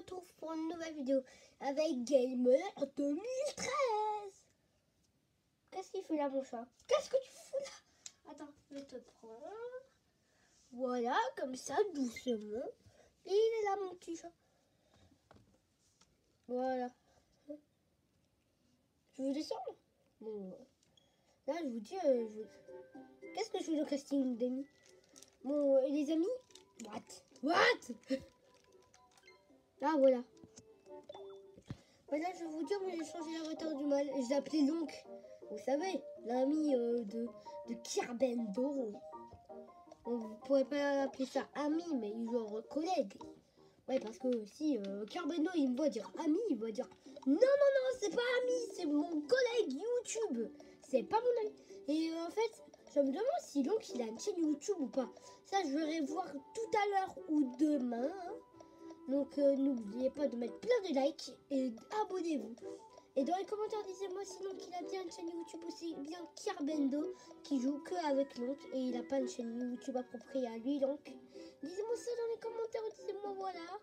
retrouve pour une nouvelle vidéo avec Gamer 2013. Qu'est-ce qu'il fait là, mon chat? Qu'est-ce que tu fous là? Attends, je vais te prendre. Voilà, comme ça, doucement. Et il est là, mon petit chat. Voilà. Je vous descends. Bon, là, je vous dis, qu'est-ce que je fais le casting d'amis? Bon, et les amis? What? Ah, voilà. Voilà, je vais vous dire, mais j'ai changé l'avatar du mal. Je l'ai appelé l'oncle. Vous savez, l'ami de Kirbendo. Bon, vous pourrez pas appeler ça ami, mais genre collègue. Ouais, parce que si Kirbendo, il me voit dire ami, il va dire non, c'est pas ami, c'est mon collègue YouTube. C'est pas mon ami. Et en fait, je me demande si l'oncle, il a une chaîne YouTube ou pas. Ça, je verrai voir tout à l'heure ou demain. Hein. Donc, n'oubliez pas de mettre plein de likes et abonnez-vous. Et dans les commentaires, dites-moi sinon qu'il a bien une chaîne YouTube aussi, bien Kirbendo, qui joue que avec l'oncle et il n'a pas une chaîne YouTube appropriée à lui, donc dites-moi ça dans les commentaires, dites-moi voilà.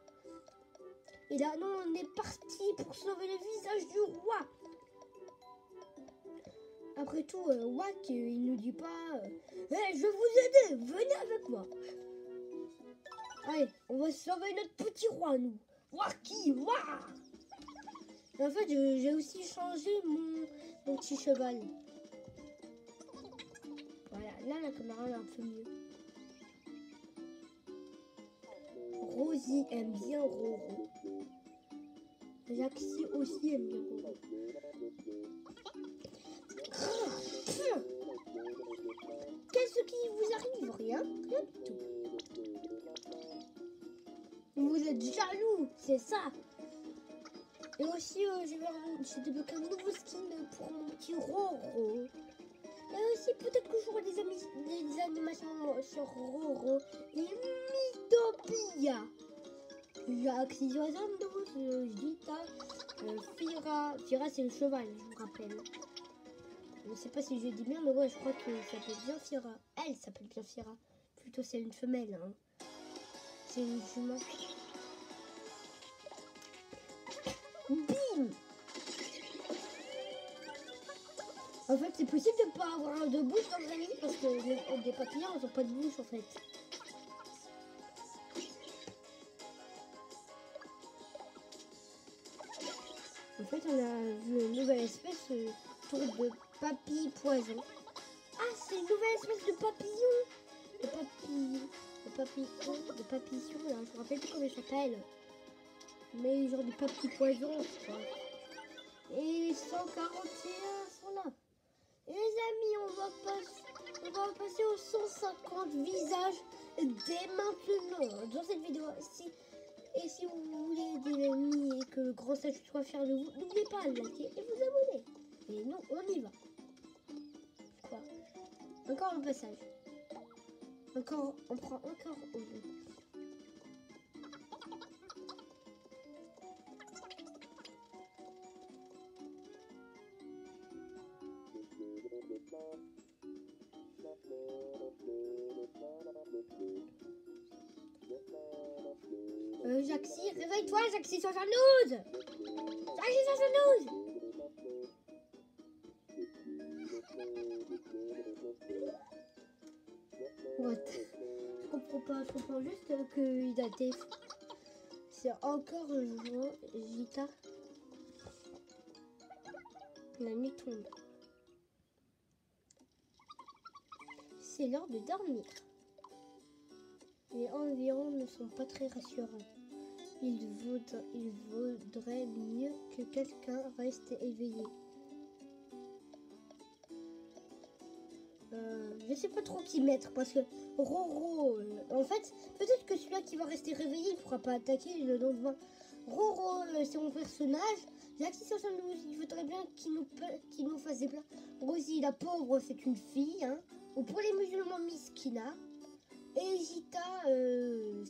Et là, non, on est parti pour sauver le visage du roi. Après tout, Wack, il nous dit pas hey, je vais vous aider, venez avec moi. Allez, on va sauver notre petit roi, nous. Wacky, waouh. En fait, j'ai aussi changé mon petit cheval. Voilà, là, la caméra est un peu mieux. Rosie aime bien Roro. Jaxi aussi aime bien Roro. Qu'est-ce qui vous arrive? Rien du tout. Vous êtes jaloux, c'est ça. Et aussi, j'ai débloqué un nouveau skin pour mon petit Roro. Et aussi, peut-être que j'aurai des animations sur Roro et Mythopia. Jaxi 72, Gita, Fira. Fira, c'est le cheval, je vous rappelle. Je ne sais pas si je dis bien, mais ouais, je crois que ça s'appelle bien Fira. Elle s'appelle bien Fira. Plutôt, c'est une femelle. Hein. C'est une jument. Bim! En fait, c'est possible de ne pas avoir de bouche dans la vie parce que des papillons, ils n'ont pas de bouche en fait. En fait, on a vu une nouvelle espèce autour de papy poison. Ah, c'est une nouvelle espèce de papillon. De papillon, là, je me rappelle plus comment il s'appelle. Mais genre des papy poison, je crois. Et les 141 sont là. Et les amis, on va passer aux 150 visages dès maintenant dans cette vidéo. Et si vous voulez des amis et que le grand sage soit fier de vous, n'oubliez pas de liker et vous abonner. Et nous, on y va. Quoi? Encore un passage. On prend encore au jeu. Jaxi, réveille-toi, Jaxi 72! Jaxi 72! What? Je comprends juste qu'il a été... C'est encore Gita. La nuit tombe. C'est l'heure de dormir. Les environs ne sont pas très rassurants. Il vaudrait mieux que quelqu'un reste éveillé. Je sais pas trop qui mettre parce que Roro, en fait, peut-être que celui-là qui va rester réveillé, il pourra pas attaquer le lendemain. Roro, c'est mon personnage. Jaxi 72, il faudrait bien qu'il nous fasse des plats. Rosie, la pauvre, c'est une fille, hein. Ou pour les musulmans, Miskina. Et Gita,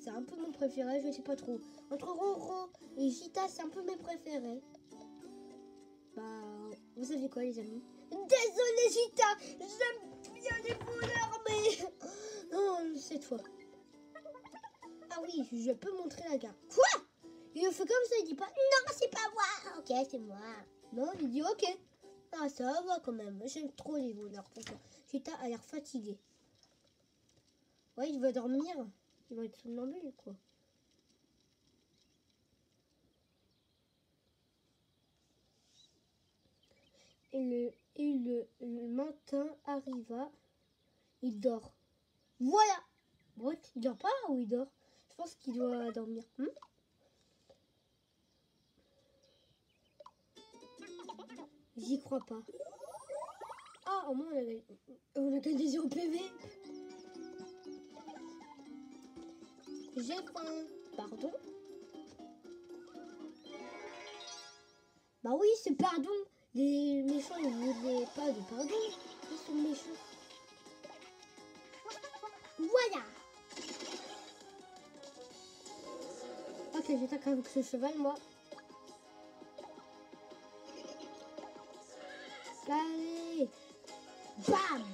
c'est un peu mon préféré, je sais pas trop. Entre Roro et Gita, c'est un peu mes préférés. Bah, vous savez quoi, les amis? Désolé, Gita, j'aime bien les voleurs, mais... Non, c'est toi. Ah oui, je peux montrer la gare. Quoi? Il fait comme ça, il dit pas non, c'est pas moi. Ok, c'est moi. Non, il dit ok. Ah, ça va quand même. J'aime trop les voleurs. Cheetah a l'air fatigué. Ouais, il va dormir. Il va être somnambule, quoi. Et le matin arriva. Il dort. Voilà. What? Il dort pas ou il dort? Je pense qu'il doit dormir. J'y crois pas. Ah, au moins on a gagné 0 PV. J'ai faim. Pardon? Bah oui, c'est pardon. Les méchants, ils voulaient pas de pardon. Ils sont méchants. Voilà. Ok, j'attaque avec ce cheval, moi. Allez. Bam.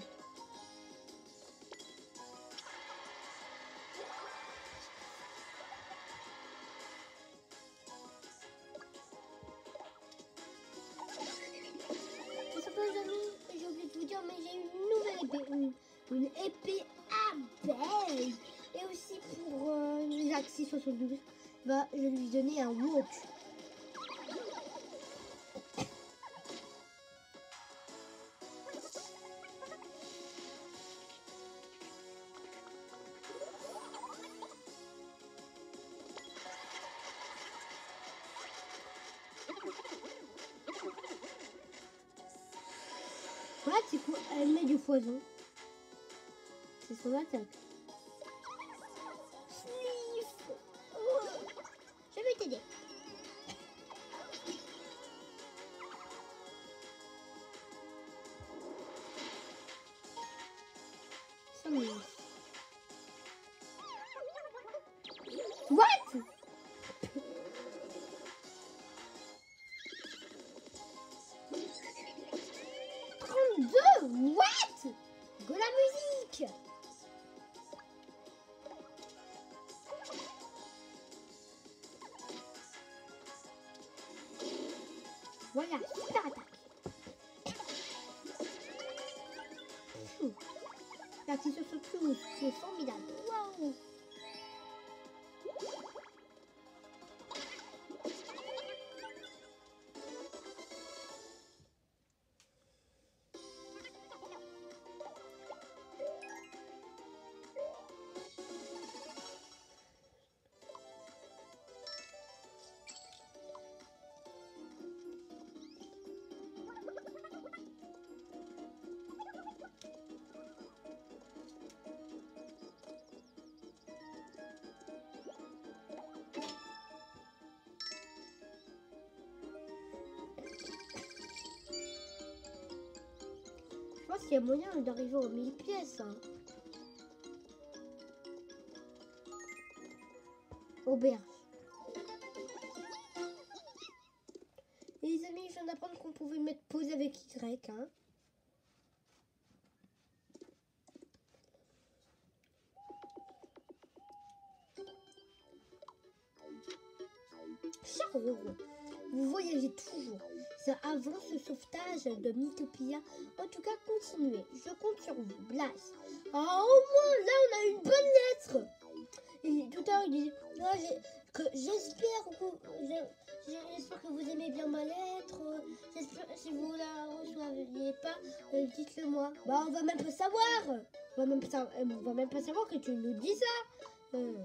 J'ai oublié de vous dire, mais j'ai une nouvelle épée. Une épée abeille. Et aussi pour l'Axi 72, bah, je vais lui donner un walk. Ouais, c'est quoi? Elle met du poison. C'est son attaque. Sniff. Oh. Je vais t'aider. Ça me lance. What? What? De la musique. Voilà, super attaque. L'action sur ce coup, c'est formidable. Waouh. Je pense qu'il y a moyen d'arriver aux 1000 pièces. Hein. Auberge. Et les amis, je viens d'apprendre qu'on pouvait mettre pause avec Y. Hein. Charo, vous voyagez toujours. Ça avance ce sauvetage de Mythopia. En tout cas, continuez. Je compte sur vous. Blas. Ah, au moins, là, on a une bonne lettre. Et tout à l'heure, il disait, ah, j'espère que vous aimez bien ma lettre. J'espère, si vous la reçoiviez pas, dites-le moi. Bah, on va même pas savoir. On va même pas savoir que tu nous dis ça. Oh.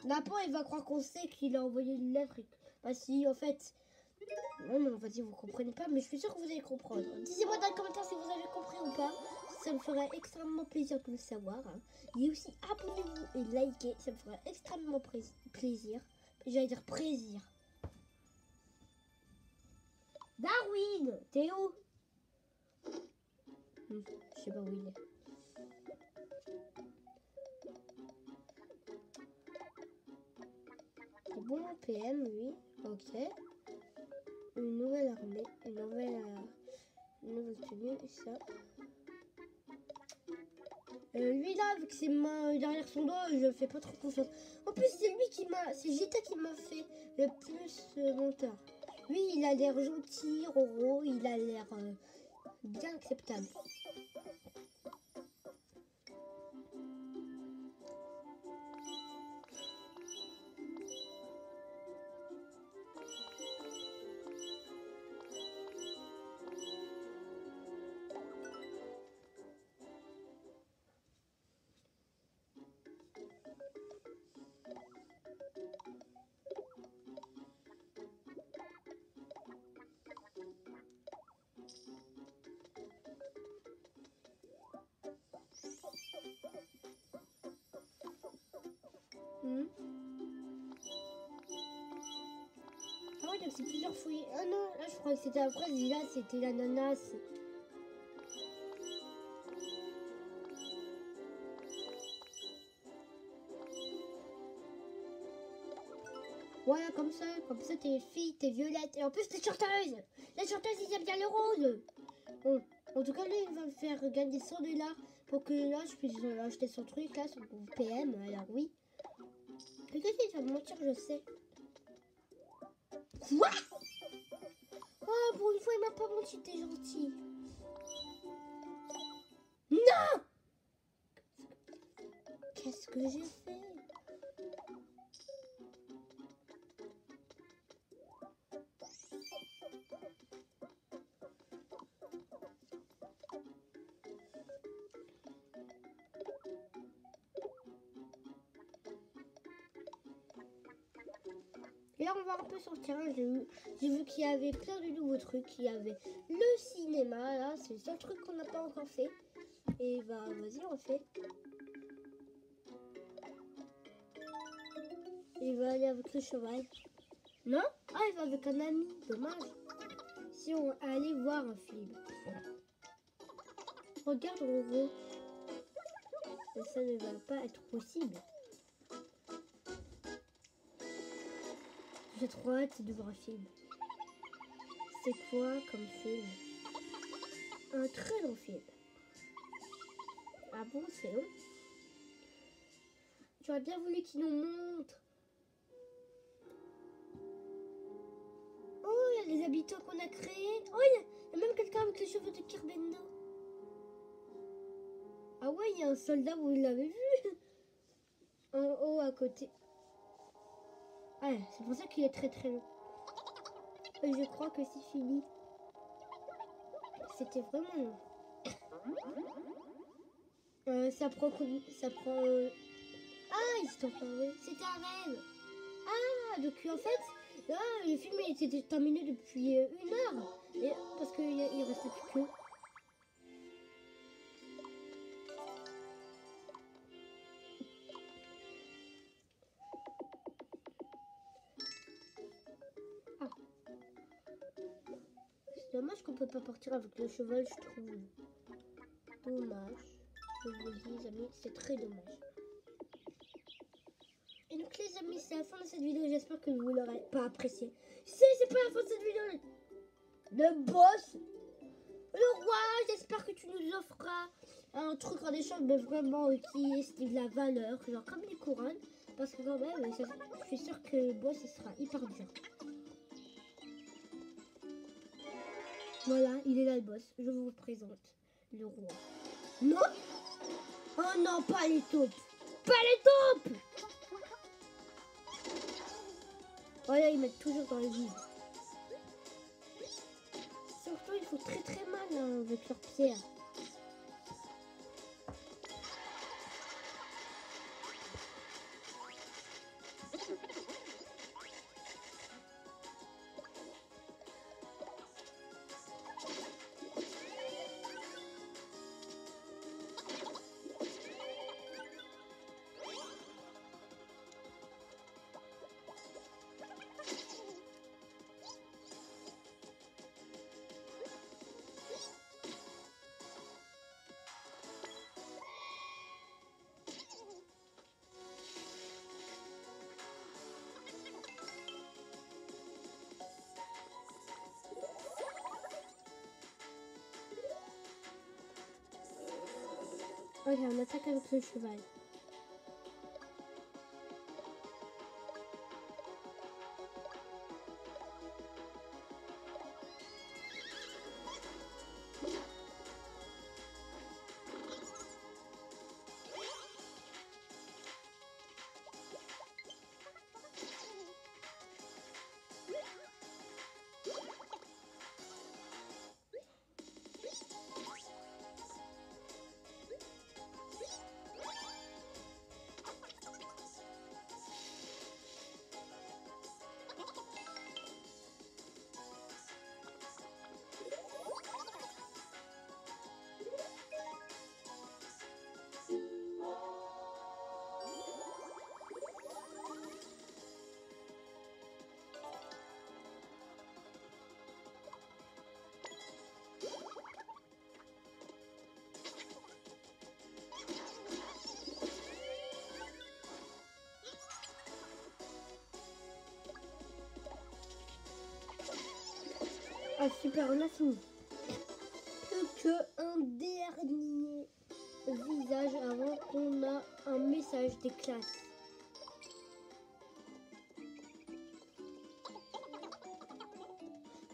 Lapin, il va croire qu'on sait qu'il a envoyé une lettre. Bah si, en fait... Non, vas-y, vous comprenez pas, mais je suis sûre que vous allez comprendre. Dites-moi dans les commentaires si vous avez compris ou pas. Ça me ferait extrêmement plaisir de le savoir. Hein. Et aussi, abonnez-vous et likez. Ça me ferait extrêmement plaisir. J'allais dire plaisir. Darwin, t'es où? Je sais pas où il est. C'est bon, PM, oui. Ok. Une nouvelle armée, une nouvelle tenue, ça. Lui là, avec ses mains derrière son dos, je fais pas trop confiance. En plus, c'est Gita qui m'a fait le plus menteur. Lui, il a l'air gentil, Roro, il a l'air bien acceptable. Ah ouais, donc c'est plusieurs fruits. Ah non, là je crois que c'était la fraise et là c'était l'ananas. Voilà, comme ça t'es fille, t'es violette. Et en plus t'es chanteuse. Les chanteuses ils aiment bien le rose. Bon, en tout cas lui il va me faire gagner 100 $ pour que là je puisse acheter son truc là, son PM. Alors oui. Peut-être qu'il va me mentir, je sais. Quoi? Oh, pour une fois il m'a pas menti, t'es gentil. Non! Qu'est-ce que j'ai fait? Et là, on va un peu sortir. J'ai vu qu'il y avait plein de nouveaux trucs. Il y avait le cinéma, là. C'est le seul truc qu'on n'a pas encore fait. Et bah, vas-y, on fait. Il va aller avec le cheval. Non? Ah, il va avec un ami. Dommage. Si on allait voir un film. Regarde, Roro. Ça ne va pas être possible. J'ai trop hâte de voir un film. C'est quoi comme film? Un très long film. Ah bon, c'est long? J'aurais bien voulu qu'il nous montre. Oh, il y a les habitants qu'on a créés. Oh, il y a même quelqu'un avec les cheveux de Kirbendo. Ah ouais, il y a un soldat, vous l'avez vu? En haut, à côté. Ah, c'est pour ça qu'il est très très long. Et je crois que c'est fini. C'était vraiment long. Ça prend... Ah, il s'est enfermé. C'était un rêve. Ah, donc en fait, là, le film était terminé depuis 1 heure. Et, parce qu'il restait plus que... Ah. C'est dommage qu'on peut pas partir avec le cheval, je trouve. Dommage. Je vous le dis, les amis, c'est très dommage. Et donc les amis, c'est la fin de cette vidéo. J'espère que vous l'aurez pas apprécié. C'est pas la fin de cette vidéo. Le boss, le roi, j'espère que tu nous offreras un truc en échange, mais vraiment qui estime la valeur, genre comme les couronnes. Parce que quand même, je suis sûre que le boss, il sera hyper dur. Voilà, il est là le boss. Je vous présente le roi. Non! Oh non, pas les taupes! Pas les taupes! Voilà, ils mettent toujours dans le vide. Surtout, ils font très très mal hein, avec leurs pierres. Ok, on attaque avec le cheval. Ah super, on a fini. Plus qu'un dernier visage avant qu'on a un message des classes.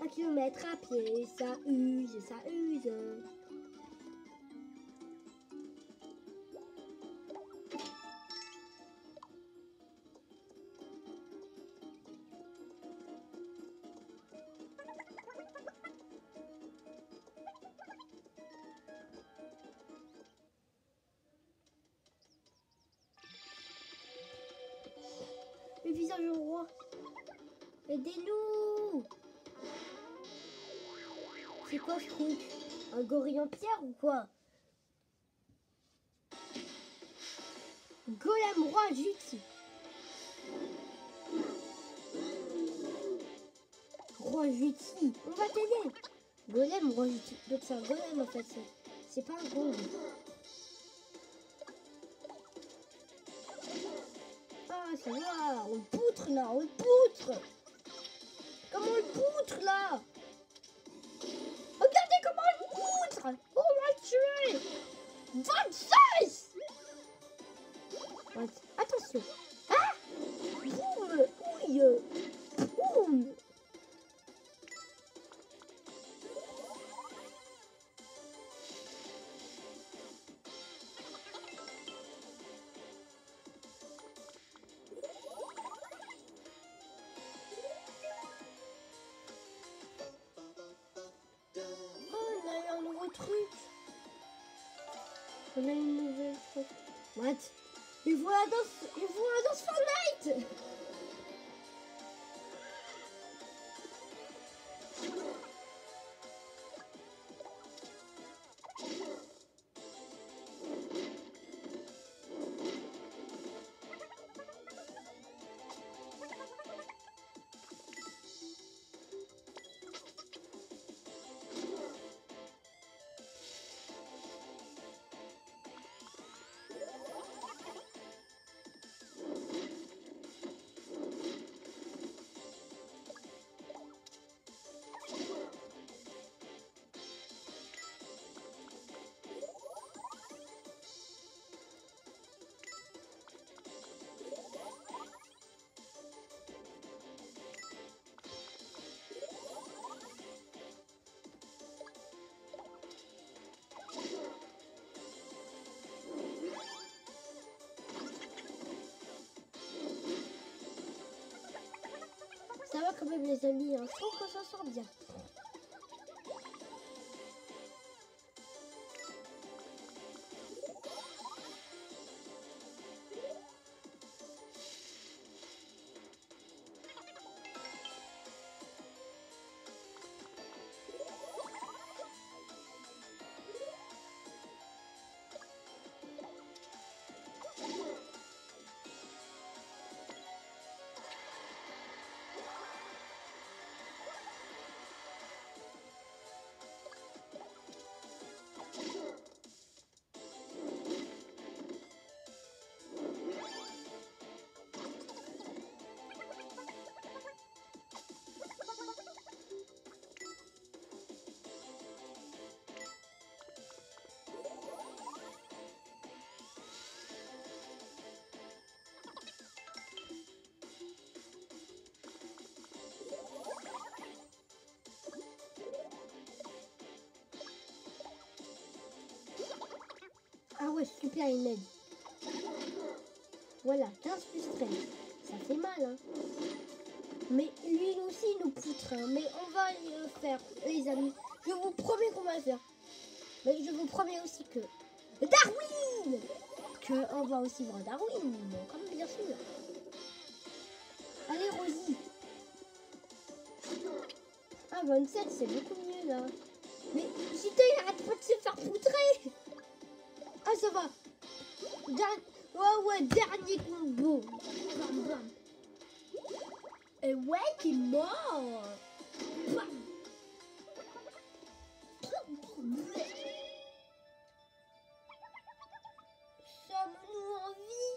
Un kilomètre à pied, ça use, ça use. Le visage du roi. Aidez-nous! C'est quoi ce truc? Un gorille en pierre ou quoi? Golem roi Jutsu. Roi Jutsu, on va t'aider. Golem roi Jutsu. Donc c'est un golem en fait. C'est pas un golem. Ah ça va, on le poutre là, on le poutre. Comment on le poutre là? Regardez comment on le poutre. On va le tuer. 26. Attention. Ah. Boum. Ouille. Boum. Truc. On a une nouvelle chose. What? Ils vont la danse Fortnite. Ça va quand même les amis, hein. Je trouve qu'on s'en sort bien. super, il m'aide. Voilà, 15 plus 13. Ça fait mal, hein. Mais lui aussi nous poutre, hein. Mais on va le faire, les amis. Je vous promets qu'on va le faire. Mais je vous promets aussi que Darwin, on va aussi voir Darwin, comme bien sûr. Allez, Rosie. Ah, 27, c'est beaucoup mieux, là. Mais putain, il arrête pas de se faire poutrer. Ah, ça va. Ouais, dernier combo. Bam, bam. Et ouais, qui est mort. Bam. Sommes-nous en vie?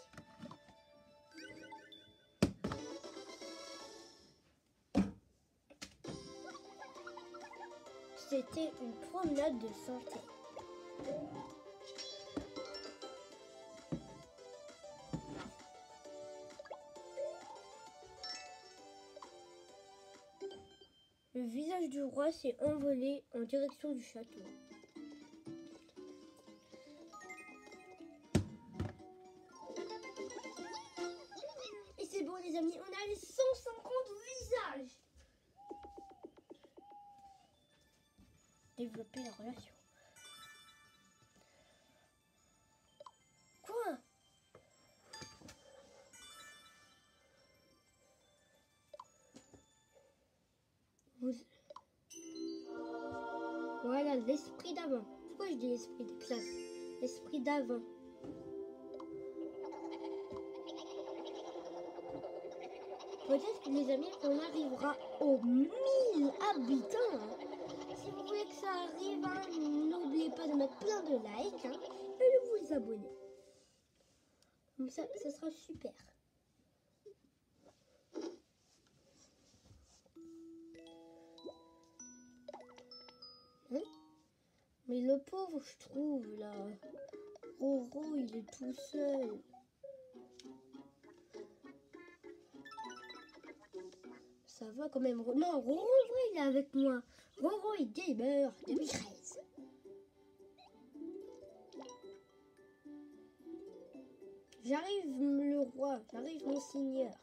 C'était une promenade de santé. Le visage du roi s'est envolé en direction du château. Et c'est bon les amis, on a les 150 visages. Développer la relation. Quoi? Voilà, l'esprit d'avant. Pourquoi je dis l'esprit de classe? L'esprit d'avant. Peut-être, les amis, qu'on arrivera aux 1000 habitants. Hein. Si vous voulez que ça arrive, hein, n'oubliez pas de mettre plein de likes hein, et de vous abonner. Comme ça sera super. Hein? Mais le pauvre, je trouve, là. Roro, il est tout seul. Ça va quand même. Non, Roro, il est avec moi. Roro est gamer 2013. J'arrive, le roi. J'arrive, mon seigneur.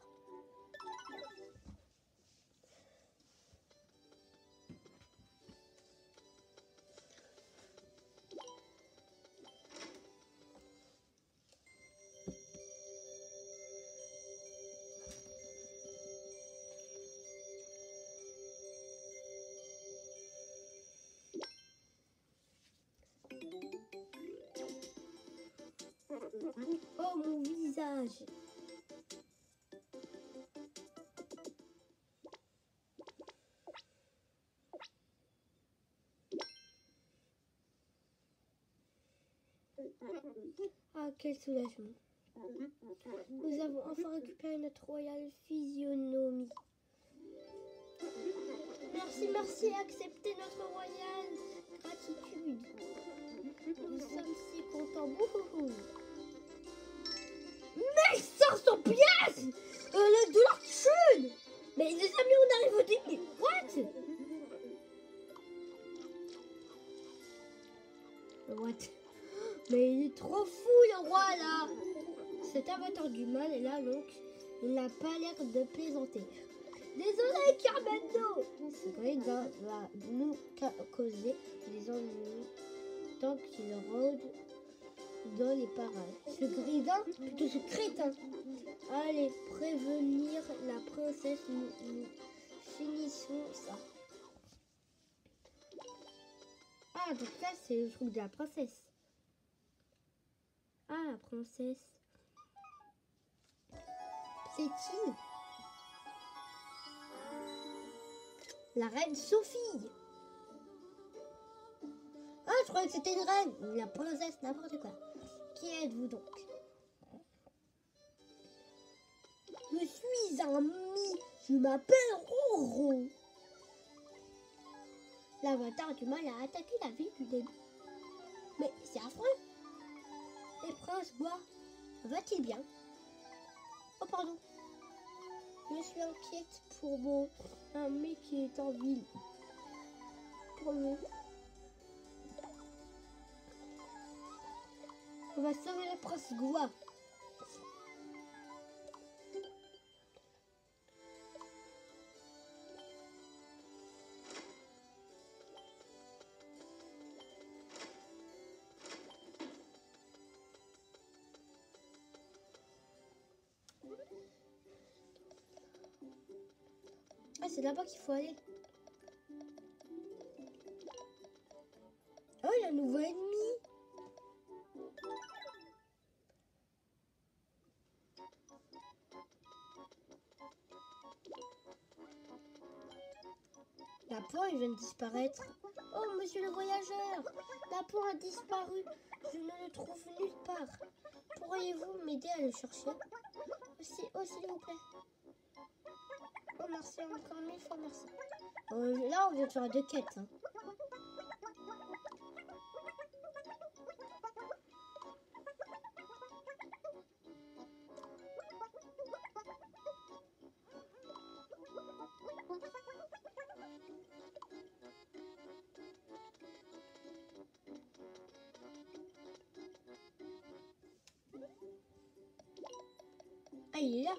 Oh, mon visage. Ah, quel soulagement. Nous avons enfin récupéré notre royale physionomie. Merci, acceptez notre royale gratitude. Nous sommes si contents. Bouhouhou. 1500 pièces le dollar thune. Mais les amis, on arrive au début. What? Mais il est trop fou le roi là. Cet avatar du mal est là donc il n'a pas l'air de plaisanter. Désolé Carmendo. Ce grille va nous causer des ennuis tant qu'il rôde dans les parages. Ce grisant, plutôt ce crétin. Allez, prévenir la princesse, nous finissons ça. Ah, donc là, c'est le truc de la princesse. Ah, la princesse. C'est qui? La reine Sophie. Ah, je croyais que c'était une reine. La princesse, n'importe quoi. Qui êtes-vous donc? Je suis un mi. Je m'appelle Roro. L'avatar du mal a attaqué la ville du début. Mais c'est affreux. Et prince Bois, va-t-il bien? Oh pardon. Je suis inquiète pour mon ami qui est en ville. Pour le... On va sauver le prince Goua. Ah, c'est là-bas qu'il faut aller. Oh, il y a un nouveau ennemi. La peau, il vient de disparaître. Oh, monsieur le voyageur, la peau a disparu. Je ne le trouve nulle part. Pourriez-vous m'aider à le chercher? Oh, s'il vous plaît. Oh, merci encore 1000 fois, merci. Là, on vient de faire 2 quêtes. Hein. Ah, il est là.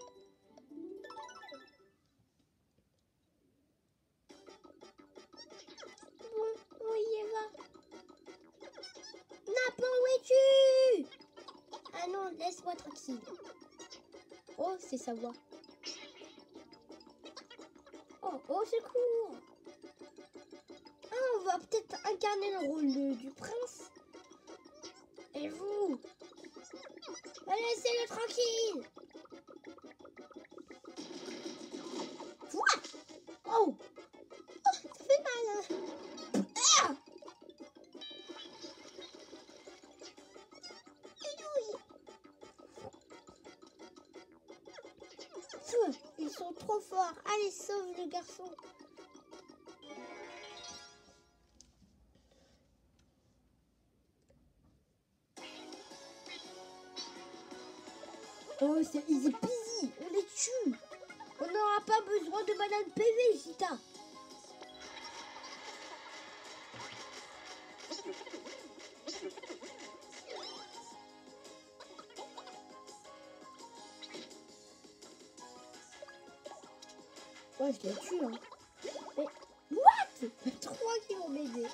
Bon, où il va? Napo, où es-tu? Ah non, laisse-moi tranquille. Oh, c'est sa voix. Oh, au secours! Ah, on va peut-être incarner le rôle du prince. Et vous? Laissez-le tranquille! Quoi? Oh! Oh, ça fait mal! Ah! Ils sont trop forts. Allez, sauve le garçon. Oh, c'est easy peasy. On les tue. On n'aura pas besoin de banane PV, Gita. Ouais, je les tue, hein. Mais, what? 3 qui vont m'aider.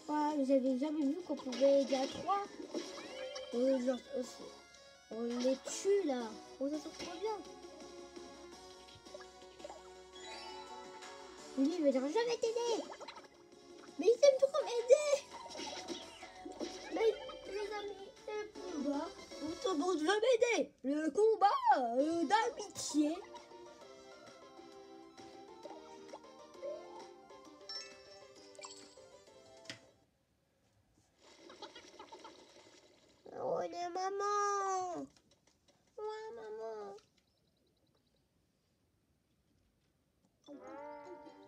Ouais, j'avais jamais vu qu'on pouvait aider à 3. Genre, on les tue, là. Oh, ça sort trop bien. Lui, il va dire, je vais t'aider. Mais ils aiment trop m'aider. Mais les amis, le combat, tout le monde veut m'aider. Le combat d'amitié. Oh, la maman. Ouais, maman.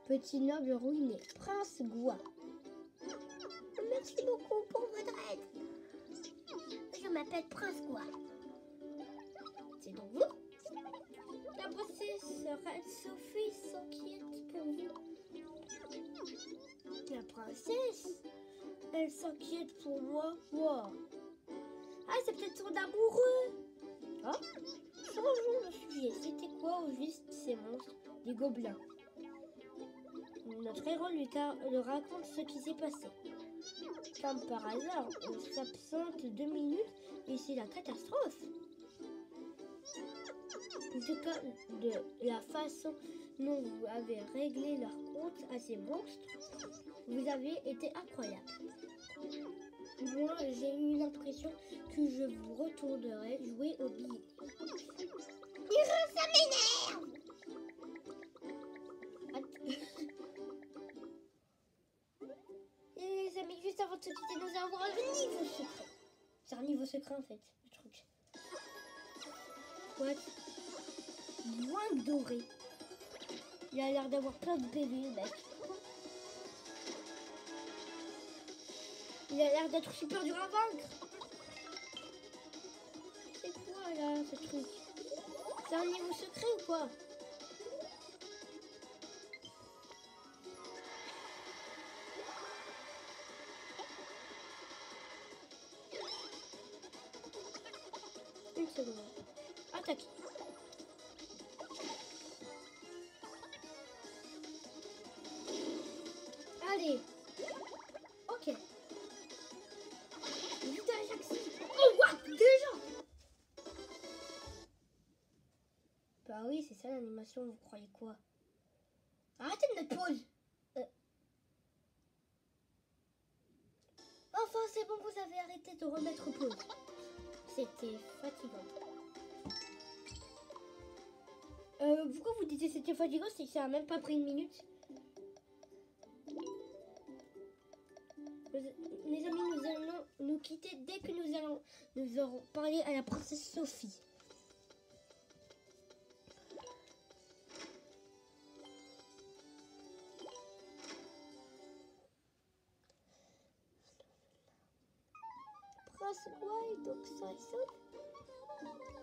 Petit noble ruiné, prince Goua. Merci beaucoup pour votre aide. Je m'appelle Prince Goua. C'est donc vous? La princesse reine Sophie s'inquiète pour vous. La princesse, elle s'inquiète pour moi. Wow. Ah, c'est peut-être son amoureux. Ah, changeons le sujet. C'était quoi au juste ces monstres? Des gobelins. Notre héros lui raconte ce qui s'est passé. Comme par hasard, on s'absente 2 minutes et c'est la catastrophe. De la façon dont vous avez réglé leur compte à ces monstres, vous avez été incroyable. Moi, j'ai eu l'impression que je vous retournerai jouer au billet. Ça m'énerve! Et les amis, juste avant de se quitter, nous allons voir un niveau secret. C'est un niveau secret en fait, le truc. What? Moins doré. Il a l'air d'avoir plein de bébés, mec. Il a l'air d'être super dur à vaincre. C'est quoi là, ce truc? C'est un niveau secret ou quoi? Une seconde. Attaque. Allez. Ok. Vite à Jaxi. Oh, what? Déjà? Bah oui, c'est ça l'animation, vous croyez quoi? Arrêtez de mettre pause. Enfin, c'est bon, vous avez arrêté de remettre pause. C'était fatigant. Pourquoi vous disiez c'était fatigant? C'est que ça a même pas pris une minute. Les amis, nous allons nous quitter dès que nous aurons parlé à la princesse Sophie. Prince White, donc ça et ça.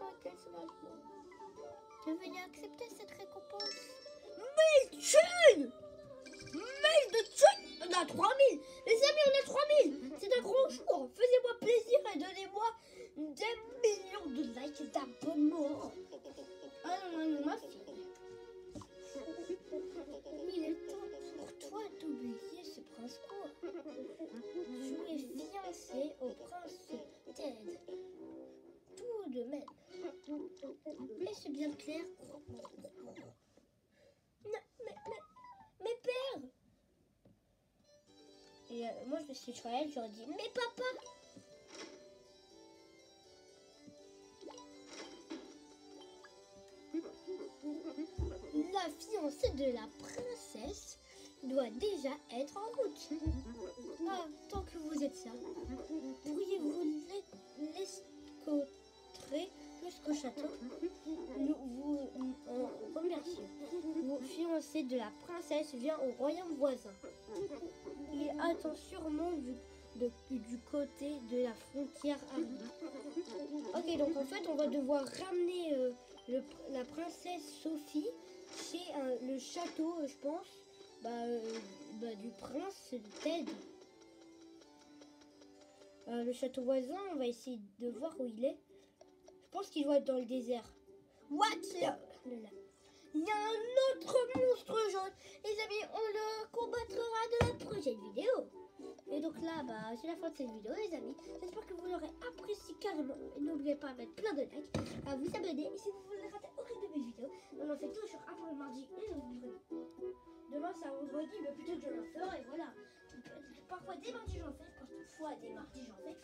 Ah, quel soulagement. Je vais accepter cette récompense. 1000 thunes! 1000 de thunes! On a 3000! Les amis, on a 3000! C'est un grand jour! Faisez-moi plaisir et donnez-moi des millions de likes et d'abonnements! Ah non, non, ma fille! Il est temps pour toi d'oublier ce prince court. Tu es fiancé au prince Ted. Tout de même. Mais c'est bien clair. Mais père! Et moi je me suis choyée, j'aurais dit mais papa! La fiancée de la princesse doit déjà être en route. Ah, tant que vous êtes là, pourriez-vous l'escorter jusqu'au château? Nous vous remercions. Vos fiancés de la princesse vient au royaume voisin. Il attend sûrement du côté de la frontière Harry. Ok, donc en fait, on va devoir ramener la princesse Sophie chez le château, je pense, du prince Ted. Le château voisin, on va essayer de voir où il est. Je pense qu'il doit être dans le désert. What? Il y a un autre monstre jaune. Les amis, on le combattra de la prochaine vidéo. Et donc là, c'est la fin de cette vidéo, les amis. J'espère que vous l'aurez apprécié carrément. Et n'oubliez pas de mettre plein de likes, à vous abonner. Et si vous voulez rater aucune de mes vidéos, on en fait toujours après le mardi et le vendredi. Demain, c'est un vendredi, mais peut-être je le ferai, et voilà. Parfois, des mardis, j'en fais. Parfois, des mardis, j'en fais.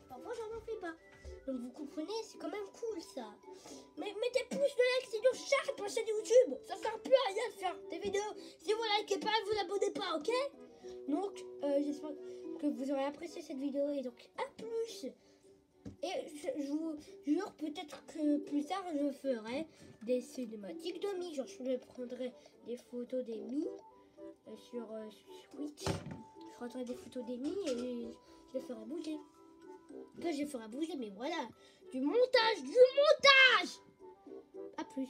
Parfois, j'en fais pas. Donc, vous comprenez, c'est quand même cool, ça. Mais mettez plus de likes, sinon j'arrête ma chaîne YouTube. Ça sert plus à rien de faire des vidéos. Si vous likez pas, vous abonnez pas, ok? Donc, j'espère que vous aurez apprécié cette vidéo. Et donc, à plus. Et je vous jure, peut-être que plus tard, je ferai des cinématiques de Mi. Genre, je prendrai des photos des Mi sur Switch. Je prendrai des photos des Mi et je les ferai bouger. Que je ferai bouger, mais voilà. Du montage. À plus.